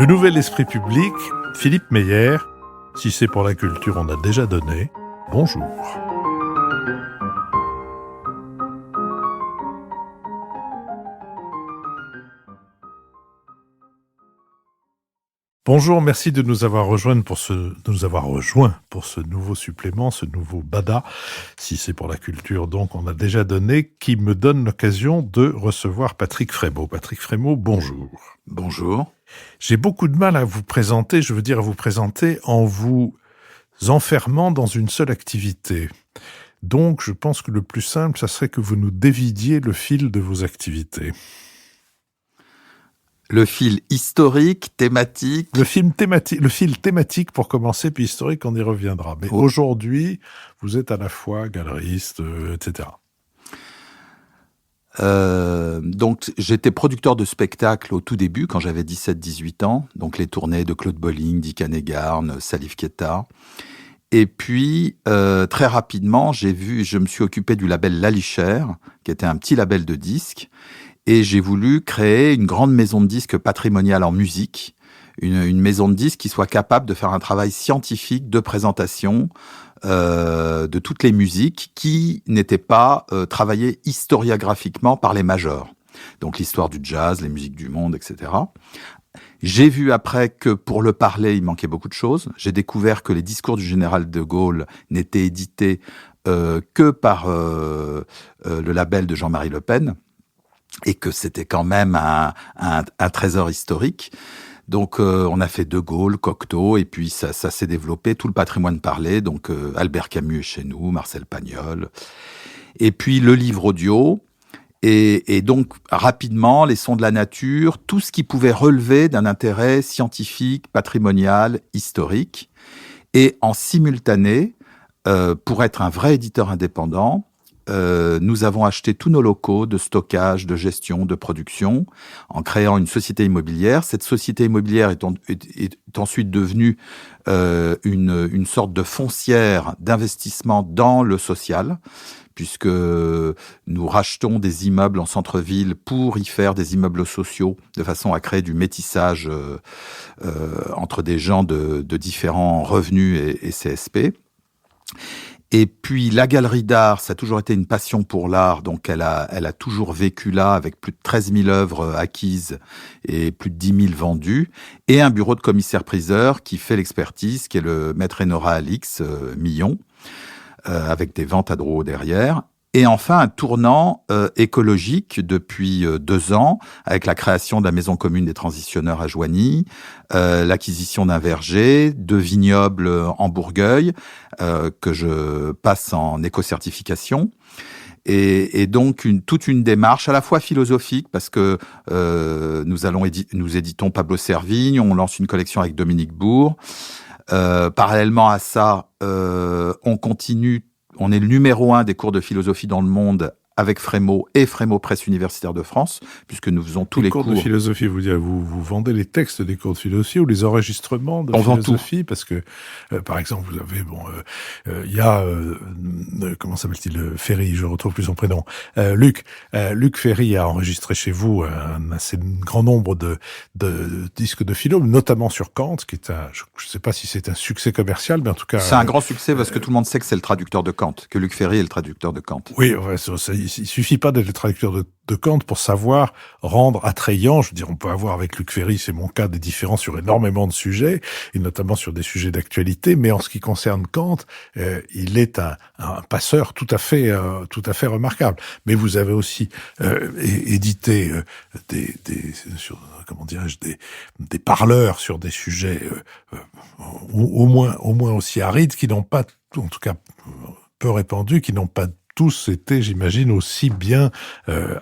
Le nouvel esprit public, Philippe Meyer. Si c'est pour la culture, on a déjà donné. Bonjour. Bonjour, merci de nous avoir rejoints pour ce nouveau supplément, ce nouveau BADA. Si c'est pour la culture, donc, on a déjà donné, qui me donne l'occasion de recevoir Patrick Frémaux. Patrick Frémaux, bonjour. Bonjour. J'ai beaucoup de mal à vous présenter, en vous enfermant dans une seule activité. Donc, je pense que le plus simple, ça serait que vous nous dévidiez le fil de vos activités. Le fil historique, thématique. Le fil thématique pour commencer, puis historique, on y reviendra. Mais aujourd'hui, vous êtes à la fois galeriste, etc. Donc, j'étais producteur de spectacles au tout début, quand j'avais 17-18 ans. Donc, les tournées de Claude Bolling, Dick Annegarn, Salif Keita. Et puis, très rapidement, je me suis occupé du label Lalichère, qui était un petit label de disques. Et j'ai voulu créer une grande maison de disques patrimoniale en musique, une maison de disques qui soit capable de faire un travail scientifique de présentation de toutes les musiques qui n'étaient pas travaillées historiographiquement par les majors. Donc l'histoire du jazz, les musiques du monde, etc. J'ai vu après que pour le parler, il manquait beaucoup de choses. J'ai découvert que les discours du général de Gaulle n'étaient édités que par le label de Jean-Marie Le Pen, et que c'était quand même un trésor historique. Donc on a fait De Gaulle, Cocteau, et puis ça s'est développé, tout le patrimoine parlé, donc Albert Camus est chez nous, Marcel Pagnol, et puis le livre audio, et donc rapidement les sons de la nature, tout ce qui pouvait relever d'un intérêt scientifique, patrimonial, historique, et en simultané, pour être un vrai éditeur indépendant, nous avons acheté tous nos locaux de stockage, de gestion, de production, en créant une société immobilière. Cette société immobilière est ensuite devenue une sorte de foncière d'investissement dans le social, puisque nous rachetons des immeubles en centre-ville pour y faire des immeubles sociaux, de façon à créer du métissage entre des gens de différents revenus et CSP. Et puis la galerie d'art, ça a toujours été une passion pour l'art, donc elle a toujours vécu là avec plus de 13 000 œuvres acquises et plus de 10 000 vendues, et un bureau de commissaire-priseur qui fait l'expertise, qui est le maître Enora Alix Millon, avec des ventes à Drouot derrière. Et enfin, un tournant écologique depuis 2 ans, avec la création de la maison commune des transitionneurs à Joigny, l'acquisition d'un verger, 2 vignobles en Bourgueil, que je passe en éco-certification. Et donc toute une démarche à la fois philosophique, parce que nous éditons Pablo Servigne, on lance une collection avec Dominique Bourg. Parallèlement à ça, on est le numéro 1 des cours de philosophie dans le monde avec Frémaux et Frémaux Presse Universitaire de France, puisque nous faisons tous les cours de philosophie. Vous vendez les textes des cours de philosophie ou les enregistrements de philosophie, parce que par exemple vous avez il y a comment s'appelle-t-il, Ferry, je retrouve plus son prénom, Luc Ferry a enregistré chez vous un assez grand nombre de disques de philo, notamment sur Kant, qui est je sais pas si c'est un succès commercial, mais en tout cas c'est un grand succès, parce que tout le monde sait que c'est le traducteur de Kant, que Luc Ferry est le traducteur de Kant. Oui, il suffit pas d'être le traducteur de Kant pour savoir rendre attrayant. Je veux dire, on peut avoir avec Luc Ferry, c'est mon cas, des différences sur énormément de sujets, et notamment sur des sujets d'actualité. Mais en ce qui concerne Kant, il est un passeur tout à fait remarquable. Mais vous avez aussi édité des parleurs sur des sujets au moins aussi arides, qui n'ont pas, en tout cas peu répandus, qui n'ont pas tous été, j'imagine, aussi bien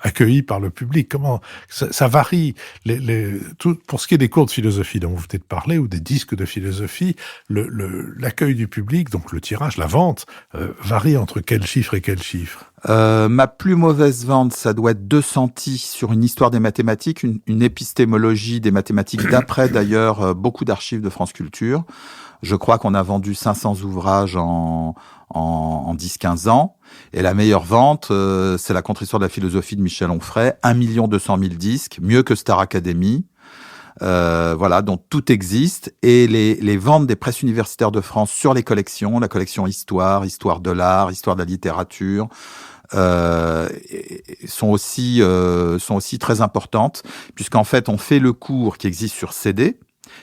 accueillis par le public. Comment ça varie pour ce qui est des cours de philosophie dont vous venez de parler, ou des disques de philosophie, l'accueil du public, donc le tirage, la vente, varie entre quel chiffre et quel chiffre? Ma plus mauvaise vente, ça doit être 200 sur une histoire des mathématiques, une épistémologie des mathématiques, d'après d'ailleurs beaucoup d'archives de France Culture. Je crois qu'on a vendu 500 ouvrages en 10-15 ans. Et la meilleure vente, c'est la contre-histoire de la philosophie de Michel Onfray, 1 200 000 disques, mieux que Star Academy. voilà, dont tout existe, et les ventes des presses universitaires de France sur les collections, la collection Histoire, Histoire de l'art, Histoire de la littérature, sont aussi très importantes, puisqu'en fait, on fait le cours qui existe sur CD,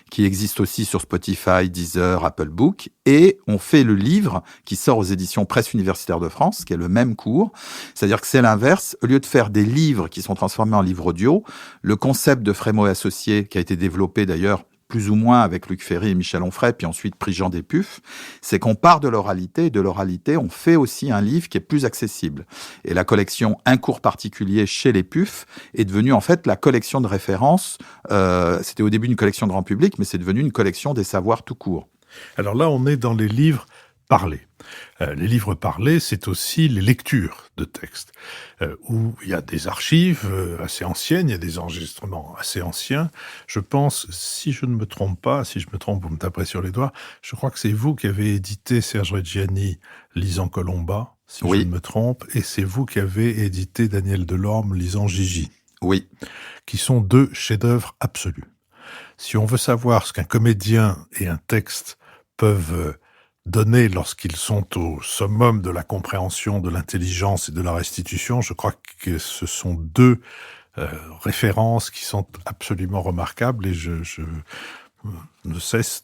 qui existe aussi sur Spotify, Deezer, Apple Book, et on fait le livre qui sort aux éditions Presse universitaire de France, qui est le même cours. C'est-à-dire que c'est l'inverse. Au lieu de faire des livres qui sont transformés en livres audio, le concept de Frémaux et Associés, qui a été développé d'ailleurs plus ou moins avec Luc Ferry et Michel Onfray, puis ensuite Prigent Despuffs, c'est qu'on part de l'oralité, et de l'oralité, on fait aussi un livre qui est plus accessible. Et la collection Un cours particulier chez les Puffs est devenue en fait la collection de référence. C'était au début une collection grand public, mais c'est devenu une collection des savoirs tout court. Alors là, on est dans les livres parlés. Les livres parlés, c'est aussi les lectures de textes, où il y a des archives assez anciennes, il y a des enregistrements assez anciens. Je pense, si je ne me trompe pas, si je me trompe, vous me taperez sur les doigts, je crois que c'est vous qui avez édité Serge Reggiani lisant Colomba, si Oui. je ne me trompe, et c'est vous qui avez édité Daniel Delorme lisant Gigi. Oui. Qui sont deux chefs-d'œuvre absolus. Si on veut savoir ce qu'un comédien et un texte peuvent donner lorsqu'ils sont au summum de la compréhension, de l'intelligence et de la restitution, je crois que ce sont deux références qui sont absolument remarquables, et je ne cesse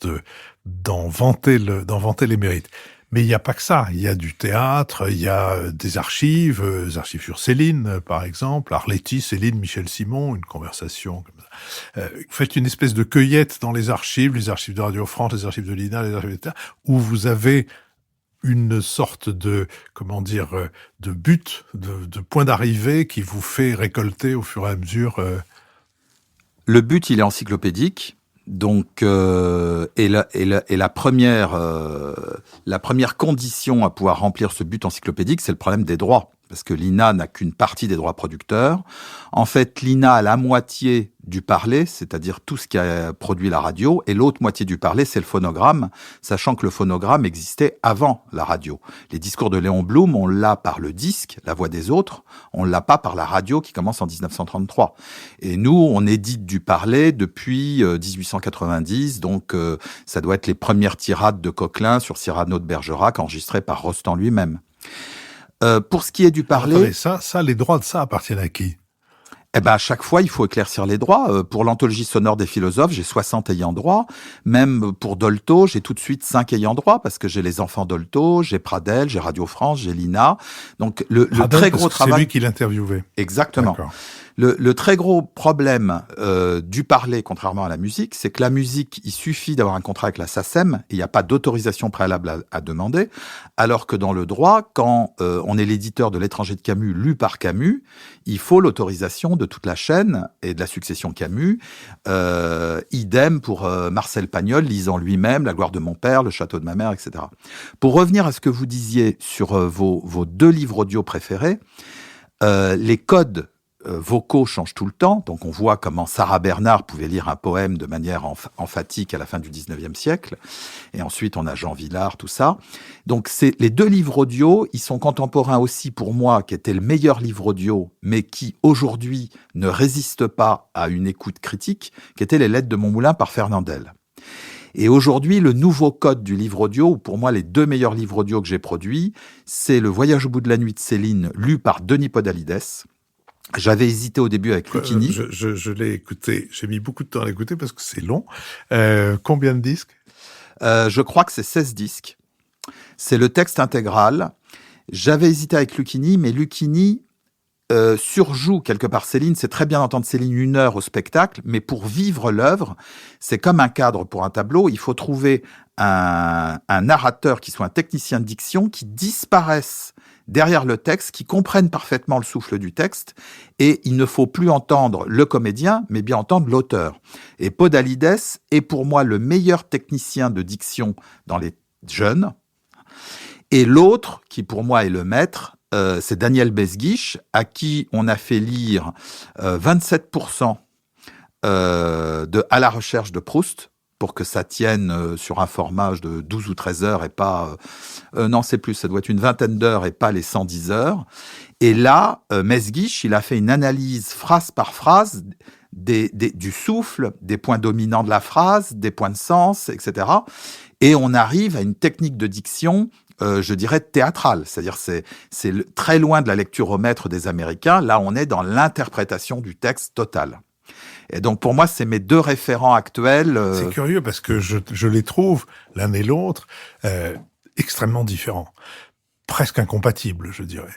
d'en vanter les mérites. Mais il n'y a pas que ça. Il y a du théâtre, il y a des archives sur Céline, par exemple, Arletty, Céline, Michel Simon, une conversation comme ça. Vous faites une espèce de cueillette dans les archives de Radio France, les archives de l'INA, les archives de l'État, où vous avez une sorte de, de but, de point d'arrivée qui vous fait récolter au fur et à mesure. Le but, il est encyclopédique. Donc, la première condition à pouvoir remplir ce but encyclopédique, c'est le problème des droits. Parce que l'INA n'a qu'une partie des droits producteurs. En fait, l'INA a la moitié du parler, c'est-à-dire tout ce qui a produit la radio, et l'autre moitié du parler, c'est le phonogramme, sachant que le phonogramme existait avant la radio. Les discours de Léon Blum, on l'a par le disque, La Voix des autres, on l'a pas par la radio qui commence en 1933. Et nous, on édite du parler depuis 1890, donc ça doit être les premières tirades de Coquelin sur Cyrano de Bergerac, enregistrées par Rostand lui-même. Pour ce qui est du parler... Attendez, les droits de ça appartiennent à qui ? À chaque fois, il faut éclaircir les droits. Pour l'anthologie sonore des philosophes, j'ai 60 ayants droit. Même pour Dolto, j'ai tout de suite 5 ayants droit, parce que j'ai les enfants Dolto, j'ai Pradel, j'ai Radio France, j'ai l'INA. Donc, le très gros travail... C'est lui qui l'interviewait. Exactement. D'accord. Le très gros problème du parler, contrairement à la musique, c'est que la musique, il suffit d'avoir un contrat avec la SACEM, et il n'y a pas d'autorisation préalable à demander, alors que dans le droit, quand on est l'éditeur de L'Étranger de Camus, lu par Camus, il faut l'autorisation de toute la chaîne et de la succession Camus. Idem pour Marcel Pagnol, lisant lui-même La gloire de mon père, Le château de ma mère, etc. Pour revenir à ce que vous disiez sur vos deux livres audio préférés, les codes vocaux changent tout le temps. Donc on voit comment Sarah Bernard pouvait lire un poème de manière emphatique à la fin du 19e siècle. Et ensuite on a Jean Vilar, tout ça. Donc les deux livres audio, ils sont contemporains aussi pour moi, qui était le meilleur livre audio, mais qui aujourd'hui ne résiste pas à une écoute critique, qui étaient Les Lettres de Montmoulin par Fernandel. Et aujourd'hui, le nouveau code du livre audio, ou pour moi les deux meilleurs livres audio que j'ai produits, c'est Le Voyage au bout de la nuit de Céline, lu par Denis Podalides. J'avais hésité au début avec Lucchini. Je l'ai écouté, j'ai mis beaucoup de temps à l'écouter parce que c'est long. Combien de disques ? Je crois que c'est 16 disques. C'est le texte intégral. J'avais hésité avec Lucchini, mais Lucchini surjoue quelque part Céline. C'est très bien d'entendre Céline 1 heure au spectacle, mais pour vivre l'œuvre, c'est comme un cadre pour un tableau. Il faut trouver un narrateur qui soit un technicien de diction qui disparaisse derrière le texte, qui comprennent parfaitement le souffle du texte, et il ne faut plus entendre le comédien, mais bien entendre l'auteur. Et Podalides est pour moi le meilleur technicien de diction dans les jeunes, et l'autre, qui pour moi est le maître, c'est Daniel Besguiche, à qui on a fait lire 27% de À la recherche de Proust, pour que ça tienne sur un format de 12 ou 13 heures et pas... non, c'est plus, ça doit être une vingtaine d'heures et pas les 110 heures. Et là, Mesguich, il a fait une analyse phrase par phrase du souffle, des points dominants de la phrase, des points de sens, etc. Et on arrive à une technique de diction, je dirais, théâtrale. C'est-à-dire c'est très loin de la lecture au maître des Américains. Là, on est dans l'interprétation du texte totale. Et donc, pour moi, c'est mes deux référents actuels. C'est curieux parce que je les trouve, l'un et l'autre, extrêmement différents. Presque incompatibles, je dirais.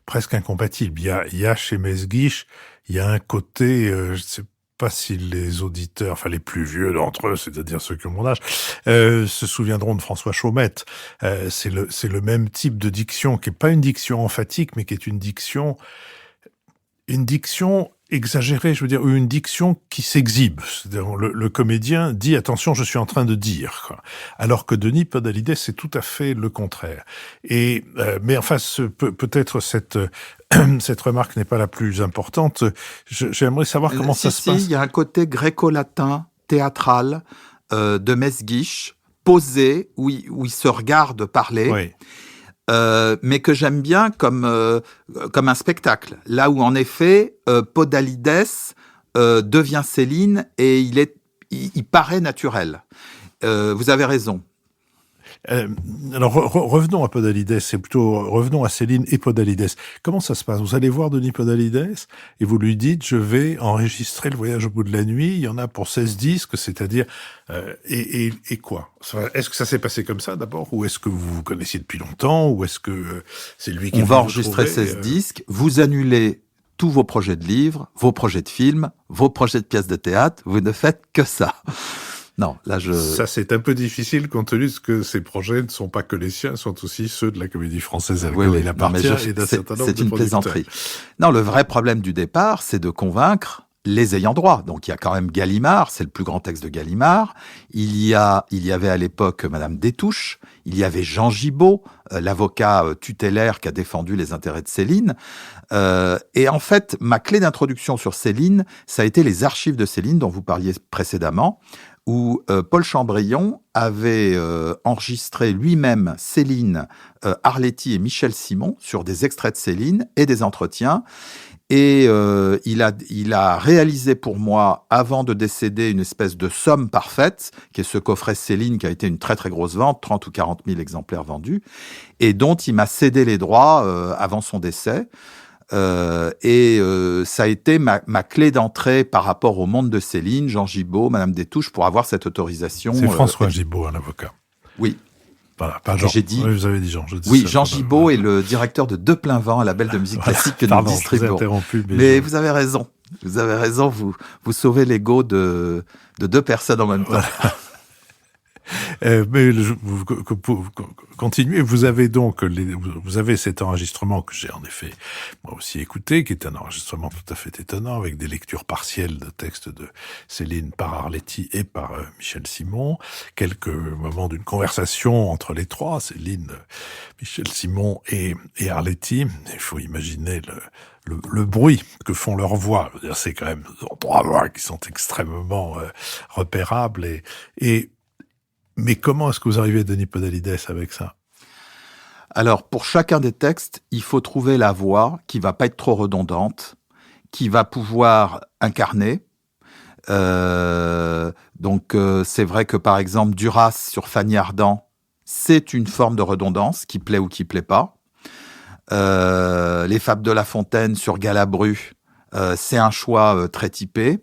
Presque incompatibles. Il y a chez Mesguich, il y a un côté, je sais pas si les auditeurs, enfin les plus vieux d'entre eux, c'est-à-dire ceux qui ont mon âge, se souviendront de François Chaumette. C'est le même type de diction, qui est pas une diction emphatique, mais qui est une diction exagérée, je veux dire, ou une diction qui s'exhibe. C'est-à-dire, le comédien dit « attention, je suis en train de dire », quoi. Alors que Denis Podalides, c'est tout à fait le contraire. Et mais enfin, peut-être cette remarque n'est pas la plus importante. J'aimerais savoir comment ça se passe. Il y a un côté gréco-latin, théâtral, de Mesguich, posé, où il se regarde parler. Oui. Mais que j'aime bien comme un spectacle. Là où, en effet, Podalides devient Céline et il paraît naturel. Vous avez raison. Alors revenons à Podalides, c'est plutôt revenons à Céline et Podalides. Comment ça se passe? Vous allez voir Denis Podalides et vous lui dites je vais enregistrer Le Voyage au bout de la nuit. Il y en a pour 16 disques, c'est-à-dire et quoi? Est-ce que ça s'est passé comme ça d'abord, ou est-ce que vous vous connaissiez depuis longtemps, ou est-ce que c'est lui qui on va enregistrer 16 disques, vous annulez tous vos projets de livres, vos projets de films, vos projets de pièces de théâtre, vous ne faites que ça. Non, là Ça, c'est un peu difficile compte tenu de ce que ces projets ne sont pas que les siens, sont aussi ceux de la Comédie Française à laquelle il appartient et d'un certain nombre de producteurs. C'est une plaisanterie. Non, le vrai problème du départ, c'est de convaincre les ayants droit. Donc il y a quand même Gallimard, c'est le plus grand texte de Gallimard. Il y avait à l'époque Madame Destouches, il y avait Jean Gibault, l'avocat tutélaire qui a défendu les intérêts de Céline. Et en fait, ma clé d'introduction sur Céline, ça a été les archives de Céline dont vous parliez précédemment, où Paul Chambrion avait enregistré lui-même Céline, Arletty et Michel Simon sur des extraits de Céline et des entretiens. Et il a réalisé pour moi, avant de décéder, une espèce de somme parfaite, qui est ce coffret Céline, qui a été une très très grosse vente, 30 ou 40 000 exemplaires vendus, et dont il m'a cédé les droits avant son décès. Ça a été ma clé d'entrée par rapport au monde de Céline, Jean Gibault, Madame Destouches, pour avoir cette autorisation. C'est François Gibault, un avocat. Oui. Voilà, pas Jean. J'ai dit, oui, vous avez dit Jean. Oui, Jean Gibault est le directeur de Deux Plein Vent, un label de musique classique que nous distribuons. Mais vous avez raison. Vous avez raison. Vous sauvez l'ego de deux personnes en même temps. Voilà. Mais pour continuer, vous avez donc vous avez cet enregistrement que j'ai en effet moi aussi écouté, qui est un enregistrement tout à fait étonnant, avec des lectures partielles de textes de Céline par Arletty et par Michel Simon, quelques moments d'une conversation entre les trois, Céline, Michel Simon et Arletty. Il faut imaginer le bruit que font leurs voix. C'est quand même trois voix qui sont extrêmement repérables mais comment est-ce que vous arrivez à Denis Podalides avec ça? Alors, pour chacun des textes, il faut trouver la voix qui va pas être trop redondante, qui va pouvoir incarner. Donc, c'est vrai que, par exemple, Duras sur Fanny Ardant, c'est une forme de redondance qui plaît ou qui plaît pas. Les Fables de La Fontaine sur Galabru, c'est un choix très typé.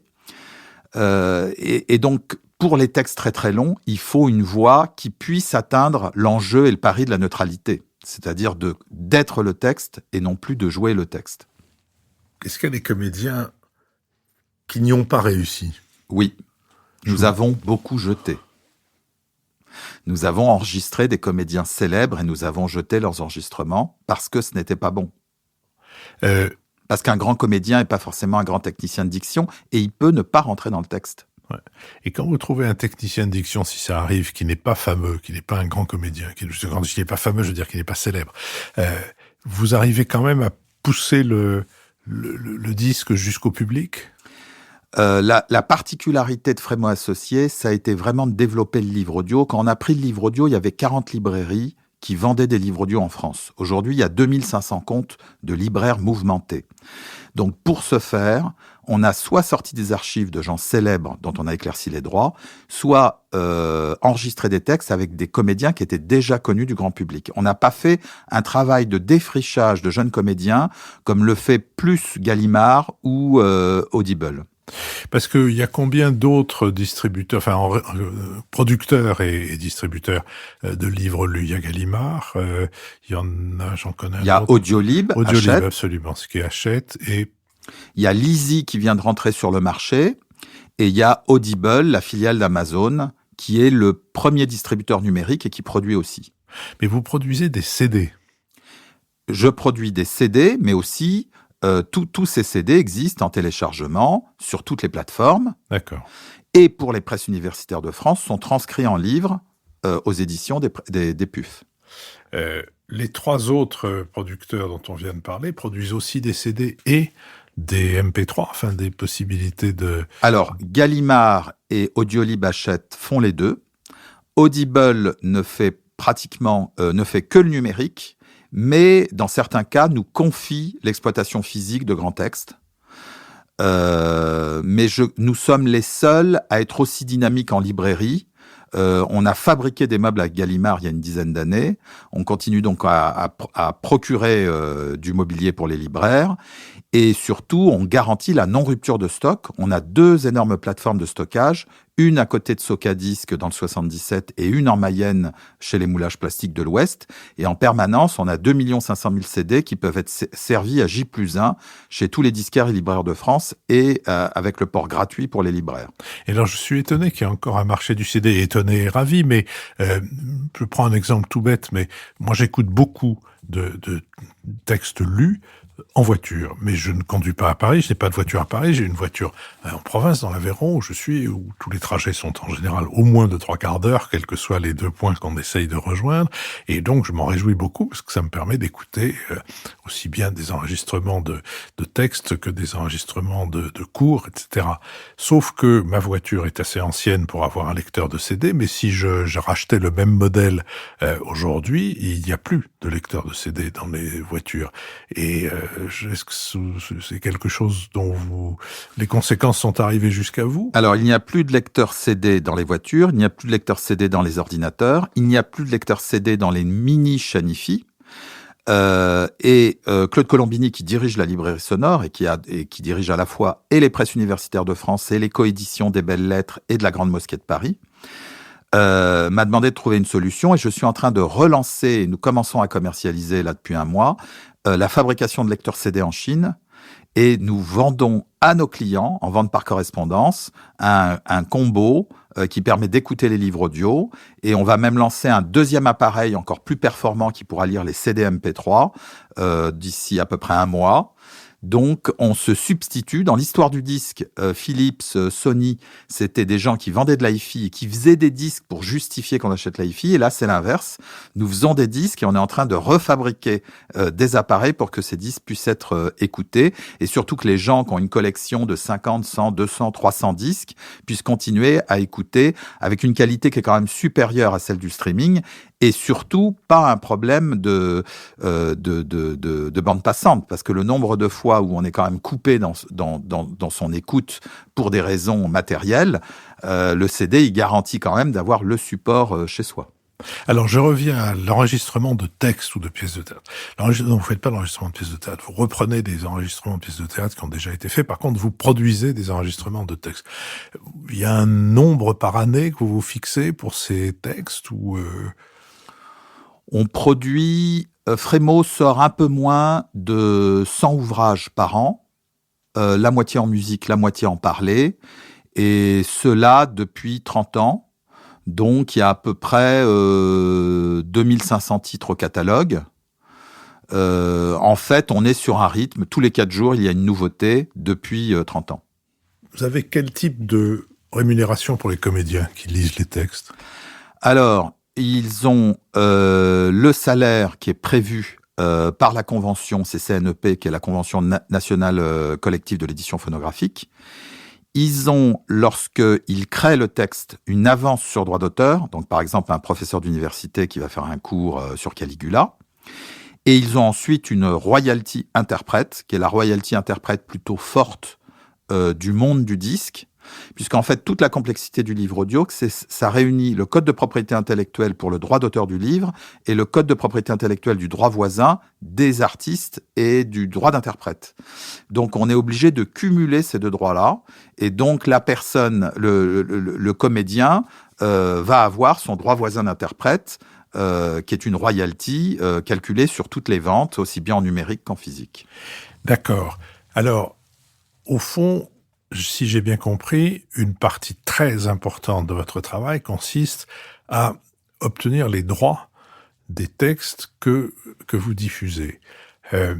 Et donc, pour les textes très très longs, il faut une voix qui puisse atteindre l'enjeu et le pari de la neutralité. C'est-à-dire d'être le texte et non plus de jouer le texte. Est-ce qu'il y a des comédiens qui n'y ont pas réussi? Oui. Nous avons beaucoup jeté. Nous avons enregistré des comédiens célèbres et nous avons jeté leurs enregistrements parce que ce n'était pas bon. Parce qu'un grand comédien n'est pas forcément un grand technicien de diction et il peut ne pas rentrer dans le texte. Ouais. Et quand vous trouvez un technicien de diction, si ça arrive, qui n'est pas fameux, qui n'est pas un grand comédien, quand je dis pas fameux, je veux dire qu'il n'est pas célèbre, vous arrivez quand même à pousser le disque jusqu'au public? La particularité de Frémaux Associés, ça a été vraiment de développer le livre audio. Quand on a pris le livre audio, il y avait 40 librairies qui vendaient des livres audio en France. Aujourd'hui, il y a 2500 comptes de libraires mouvementés. Donc, pour ce faire, on a soit sorti des archives de gens célèbres dont on a éclairci les droits, soit enregistré des textes avec des comédiens qui étaient déjà connus du grand public. On n'a pas fait un travail de défrichage de jeunes comédiens comme le fait plus Gallimard ou Audible. Parce qu'il y a combien d'autres distributeurs, producteurs et distributeurs de livres lus? Il y a Gallimard, il y en a, j'en connais un autre. Il y a Audiolib, Hachette. Absolument, ce qui est Hachette, et... Il y a Lizzy qui vient de rentrer sur le marché, et il y a Audible, la filiale d'Amazon, qui est le premier distributeur numérique et qui produit aussi. Mais vous produisez des CD? Je produis des CD, mais aussi... tous ces CD existent en téléchargement sur toutes les plateformes. D'accord. Et pour les presses universitaires de France, sont transcrits en livres aux éditions des PUF. Les 3 autres producteurs dont on vient de parler produisent aussi des CD et des MP3, enfin des possibilités de... Alors, Gallimard et Audiolib Hachette font les deux. Audible ne fait que le numérique, mais dans certains cas, nous confie l'exploitation physique de grands textes. Nous sommes les seuls à être aussi dynamiques en librairie. On a fabriqué des meubles avec Gallimard il y a une dizaine d'années. On continue donc à procurer du mobilier pour les libraires. Et surtout, on garantit la non-rupture de stock. On a 2 énormes plateformes de stockage, une à côté de Socadisc dans le 77 et une en Mayenne chez les moulages plastiques de l'Ouest. Et en permanence, on a 2 500 000 CD qui peuvent être servis à J+1 chez tous les disquaires et libraires de France et avec le port gratuit pour les libraires. Et alors, je suis étonné qu'il y ait encore un marché du CD, étonné et ravi, mais je prends un exemple tout bête, mais moi j'écoute beaucoup de textes lus en voiture, mais je ne conduis pas à Paris, je n'ai pas de voiture à Paris, j'ai une voiture en province, dans l'Aveyron, où je suis, où tous les trajets sont en général au moins de 3/4 d'heure, quels que soient les 2 points qu'on essaye de rejoindre, et donc je m'en réjouis beaucoup, parce que ça me permet d'écouter aussi bien des enregistrements de textes que des enregistrements de cours, etc. Sauf que ma voiture est assez ancienne pour avoir un lecteur de CD, mais si je rachetais le même modèle aujourd'hui, il n'y a plus de lecteur de CD dans les voitures. Et est-ce que c'est quelque chose dont les conséquences sont arrivées jusqu'à vous? Alors, il n'y a plus de lecteur CD dans les voitures, il n'y a plus de lecteur CD dans les ordinateurs, il n'y a plus de lecteur CD dans les mini-Shanifi. Claude Colombini, qui dirige la librairie sonore et qui dirige à la fois et les presses universitaires de France et les coéditions des Belles Lettres et de la Grande Mosquée de Paris, m'a demandé de trouver une solution et je suis en train de relancer, nous commençons à commercialiser là depuis un mois, la fabrication de lecteurs CD en Chine, et nous vendons à nos clients, en vente par correspondance, un combo qui permet d'écouter les livres audio, et on va même lancer un 2e appareil encore plus performant qui pourra lire les CD MP3 d'ici à peu près un mois. Donc, on se substitue. Dans l'histoire du disque, Philips, Sony, c'était des gens qui vendaient de l'hi-fi et qui faisaient des disques pour justifier qu'on achète l'hi-fi. Et là, c'est l'inverse. Nous faisons des disques et on est en train de refabriquer des appareils pour que ces disques puissent être écoutés. Et surtout que les gens qui ont une collection de 50, 100, 200, 300 disques puissent continuer à écouter avec une qualité qui est quand même supérieure à celle du streaming. Et surtout, pas un problème de bande passante, parce que le nombre de fois où on est quand même coupé dans son écoute pour des raisons matérielles, le CD, il garantit quand même d'avoir le support chez soi. Alors, je reviens à l'enregistrement de textes ou de pièces de théâtre. Non, vous faites pas l'enregistrement de pièces de théâtre. Vous reprenez des enregistrements de pièces de théâtre qui ont déjà été faits. Par contre, vous produisez des enregistrements de textes. Il y a un nombre par année que vous vous fixez pour ces textes ou On produit, Frémaux sort un peu moins de 100 ouvrages par an, la moitié en musique, la moitié en parlé, et cela depuis 30 ans. Donc, il y a à peu près 2500 titres au catalogue. En fait, on est sur un rythme, tous les 4 jours, il y a une nouveauté depuis 30 ans. Vous avez quel type de rémunération pour les comédiens qui lisent les textes? Alors, ils ont le salaire qui est prévu par la convention CCNEP, qui est la Convention nationale collective de l'édition phonographique. ils ont, lorsqu'ils créent le texte, une avance sur droit d'auteur. Donc, par exemple, un professeur d'université qui va faire un cours sur Caligula. Et ils ont ensuite une royalty interprète, qui est la royalty interprète plutôt forte du monde du disque, puisqu'en fait, toute la complexité du livre audio, ça réunit le code de propriété intellectuelle pour le droit d'auteur du livre et le code de propriété intellectuelle du droit voisin des artistes et du droit d'interprète. Donc, on est obligé de cumuler ces deux droits-là, et donc la personne, le comédien, va avoir son droit voisin d'interprète, qui est une royalty calculée sur toutes les ventes, aussi bien en numérique qu'en physique. D'accord. Alors, au fond, si j'ai bien compris, une partie très importante de votre travail consiste à obtenir les droits des textes que vous diffusez. Et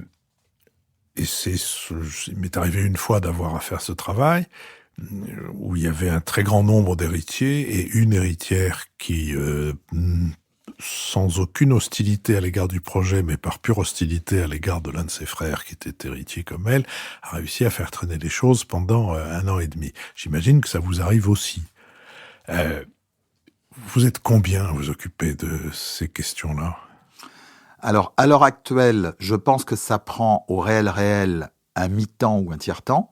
il m'est arrivé une fois d'avoir à faire ce travail, où il y avait un très grand nombre d'héritiers et une héritière qui, sans aucune hostilité à l'égard du projet, mais par pure hostilité à l'égard de l'un de ses frères qui était héritier comme elle, a réussi à faire traîner les choses pendant 1 an et demi. J'imagine que ça vous arrive aussi. Vous êtes combien à vous occuper de ces questions-là ? Alors, à l'heure actuelle, je pense que ça prend au réel un mi-temps ou un tiers-temps.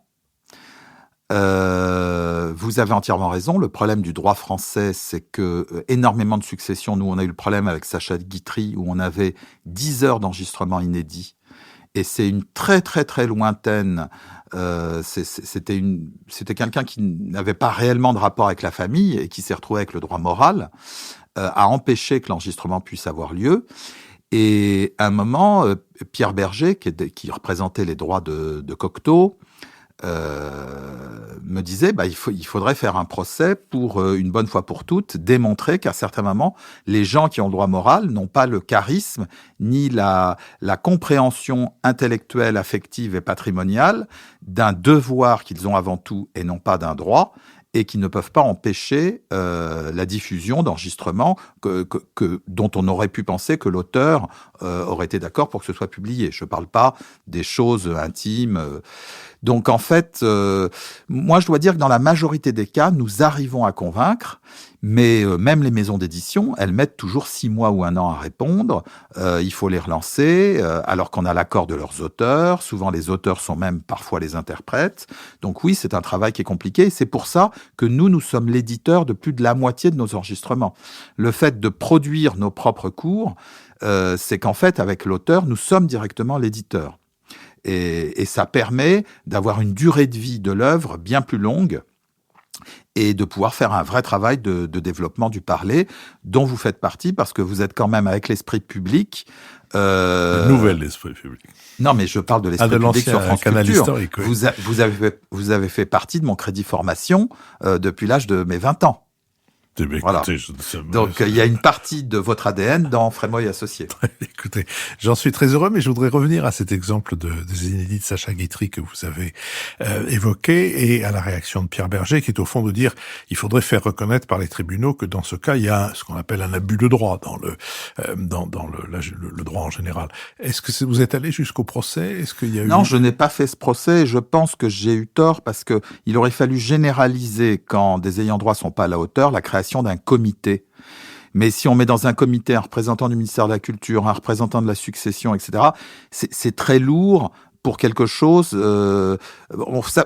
Vous avez entièrement raison. Le problème du droit français, c'est que énormément de successions. Nous, on a eu le problème avec Sacha Guitry, où on avait 10 heures d'enregistrement inédit. Et c'est une très, très, très lointaine. C'était quelqu'un qui n'avait pas réellement de rapport avec la famille et qui s'est retrouvé avec le droit moral, à empêcher que l'enregistrement puisse avoir lieu. Et à un moment, Pierre Berger, qui représentait les droits de Cocteau, me disait il faudrait faire un procès pour, une bonne fois pour toutes, démontrer qu'à certains moments, les gens qui ont le droit moral n'ont pas le charisme ni la compréhension intellectuelle, affective et patrimoniale d'un devoir qu'ils ont avant tout et non pas d'un droit, et qui ne peuvent pas empêcher la diffusion d'enregistrements dont on aurait pu penser que l'auteur aurait été d'accord pour que ce soit publié. Je ne parle pas des choses intimes. Donc en fait, moi je dois dire que dans la majorité des cas, nous arrivons à convaincre, mais même les maisons d'édition, elles mettent toujours 6 mois ou 1 an à répondre. Il faut les relancer, alors qu'on a l'accord de leurs auteurs. Souvent les auteurs sont même parfois les interprètes. Donc oui, c'est un travail qui est compliqué. Et c'est pour ça que nous sommes l'éditeur de plus de la moitié de nos enregistrements. Le fait de produire nos propres cours, c'est qu'en fait, avec l'auteur, nous sommes directement l'éditeur. Et ça permet d'avoir une durée de vie de l'œuvre bien plus longue et de pouvoir faire un vrai travail de développement du parler, dont vous faites partie, parce que vous êtes quand même avec l'esprit public. Le nouvel esprit public. Non, mais je parle de l'esprit public sur France canal Culture. Historique, oui. Vous avez fait partie de mon crédit formation depuis l'âge de mes 20 ans. Voilà. Donc, il y a une partie de votre ADN dans Frémoy Associés. Écoutez, j'en suis très heureux, mais je voudrais revenir à cet exemple des inédits de Sacha Guitry que vous avez évoqué et à la réaction de Pierre Berger, qui est au fond de dire il faudrait faire reconnaître par les tribunaux que dans ce cas, il y a ce qu'on appelle un abus de droit dans le droit en général. Est-ce que vous êtes allé jusqu'au procès? Est-ce qu'il y a Non, je n'ai pas fait ce procès. Je pense que j'ai eu tort parce que il aurait fallu généraliser, quand des ayants droit sont pas à la hauteur, la création d'un comité. Mais si on met dans un comité un représentant du ministère de la Culture, un représentant de la succession, etc., c'est très lourd pour quelque chose.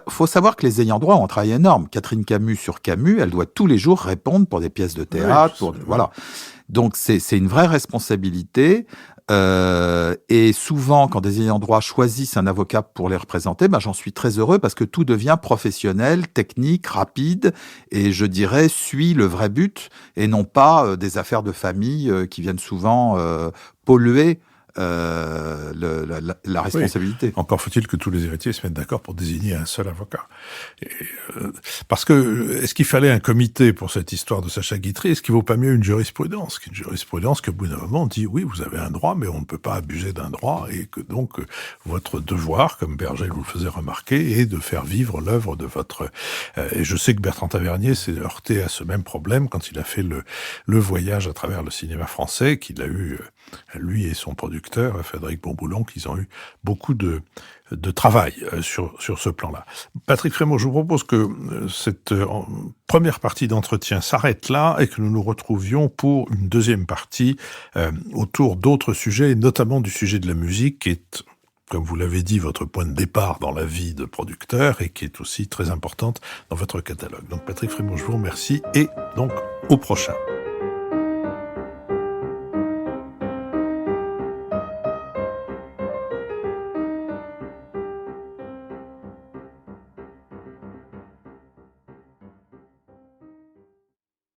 Faut savoir que les ayants droit ont un travail énorme. Catherine Camus sur Camus, elle doit tous les jours répondre pour des pièces de théâtre. Oui, voilà. Donc c'est une vraie responsabilité. Et souvent, quand des ayants droit choisissent un avocat pour les représenter, j'en suis très heureux parce que tout devient professionnel, technique, rapide, et je dirais suit le vrai but et non pas des affaires de famille qui viennent souvent polluer la responsabilité. Oui. Encore faut-il que tous les héritiers se mettent d'accord pour désigner un seul avocat. Parce que, est-ce qu'il fallait un comité pour cette histoire de Sacha Guitry? Est-ce qu'il vaut pas mieux une jurisprudence? Une jurisprudence qu'au bout d'un moment, on dit, oui, vous avez un droit, mais on ne peut pas abuser d'un droit, et que donc, votre devoir, comme Berger vous le faisait remarquer, est de faire vivre l'œuvre de votre... et je sais que Bertrand Tavernier s'est heurté à ce même problème quand il a fait le voyage à travers le cinéma français, qu'il a eu, lui et son producteur, Frédéric Bourboulon, qu'ils ont eu beaucoup de de travail sur ce plan-là. Patrick Frémaux, je vous propose que cette première partie d'entretien s'arrête là et que nous nous retrouvions pour une deuxième partie autour d'autres sujets, notamment du sujet de la musique, qui est, comme vous l'avez dit, votre point de départ dans la vie de producteur et qui est aussi très importante dans votre catalogue. Donc Patrick Frémaux, je vous remercie et donc au prochain.